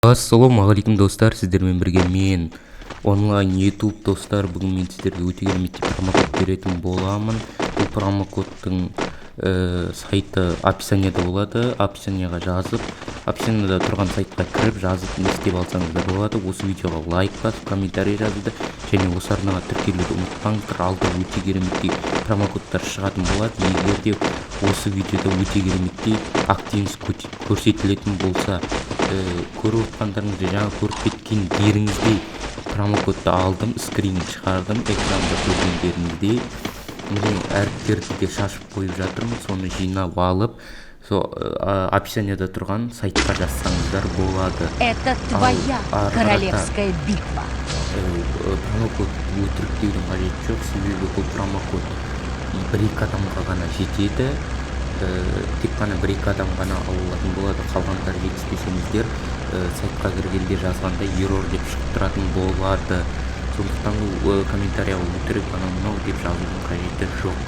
Ассалаумағалейкум достар, сіздермен бірге мен онлайн YouTube достар. Бүгін мен сіздерге өте керемет промокод беретін боламын. Бұл промокодтың сайты описанияда болады. Описанияға жазып, описанияда тұрған сайтқа кіріп жазып не істеп алсаңыз да болады. Осы видеоға лайк басып, комментарий жазуды және осы арнаға тіркелуді ұмытпаңыздар. Алда өте кереметтей промокодтар шығатын болады. Егер де осы видеода өте кереметтей активіңіз көрсетілетін болса, көріп отқандарыңызды жаңа көріп кеткендеріңіздей промокодты алдым, скринін шығардым, экранда көргендеріңіздей міне әріптерді де шашып қойып жатырмын. Соны жинап алып, описанияда тұрған сайтқа жазсаңыздар болады. Это твоя королевская битва. Промокод өтірік деудің қажеті жоқ, себебі бұл промокод бір-екі адамға ғана жетеді. Тек қана бір-екі адам ғана алатын болады. Қалғандар жетіспесеңіздер сайтқа кіргенде жазғанда error деп шығып тұратын болады. Сондықтан комментарияға өтірік анау деп жазудың қажеті жоқ.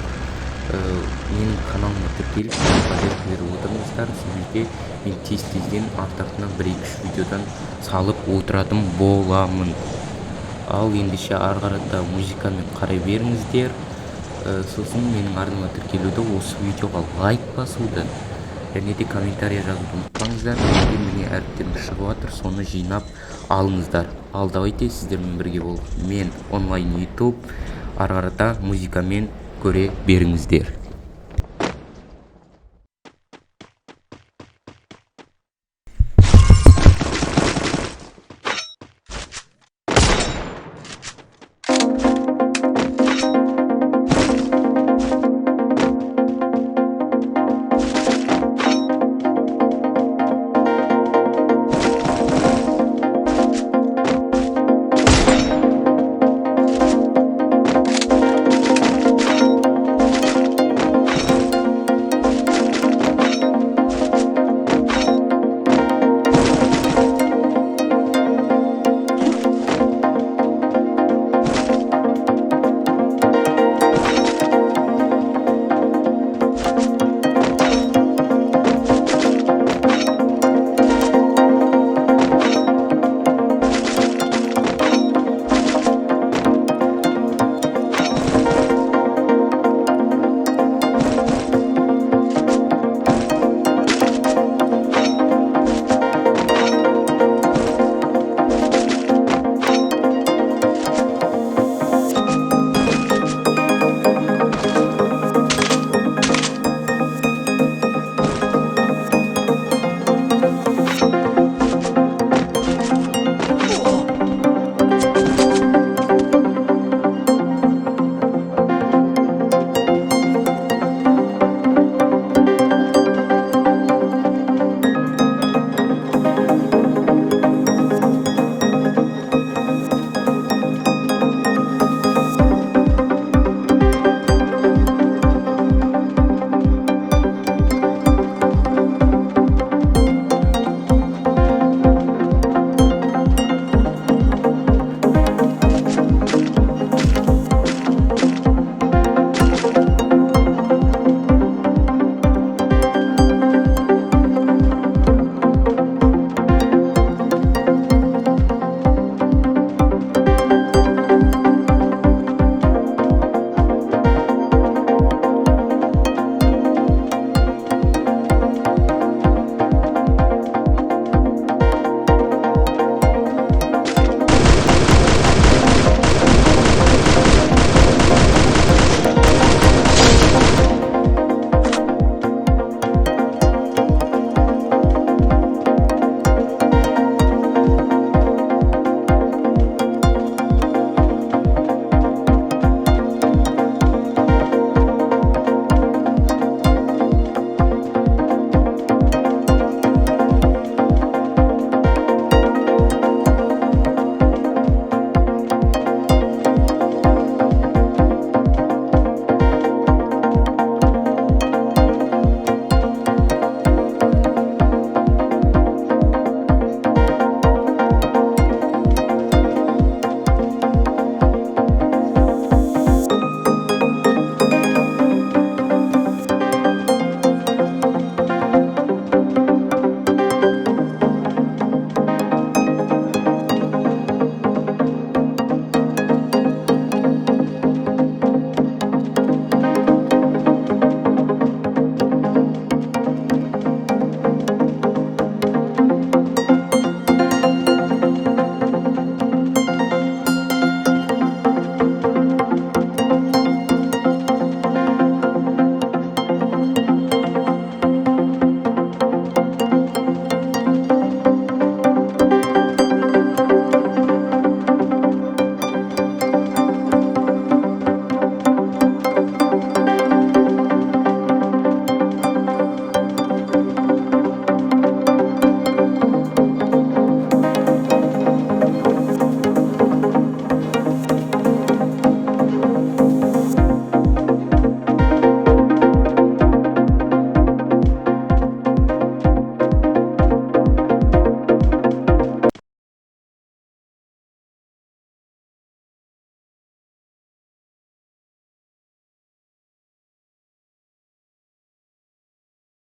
Менің каналыма тіркеліп поддержка беріп отырыңыздар. Сіздерге мен тез-тезден артынан 1-2 видеодан салып отыратын боламын. Ал ендеше ары қарата музыкамен қарай беріңіздер. Сосын менің арнама тіркелуді, осы видеоға лайк басуды және де комментария жазуды ұмытпаңыздар. Міне әріптеріміз шығып жатыр, соны жинап алыңыздар. Ал давайте сіздермен бірге болып мен онлайн YouTube ары қарата музыкамен көре беріңіздер.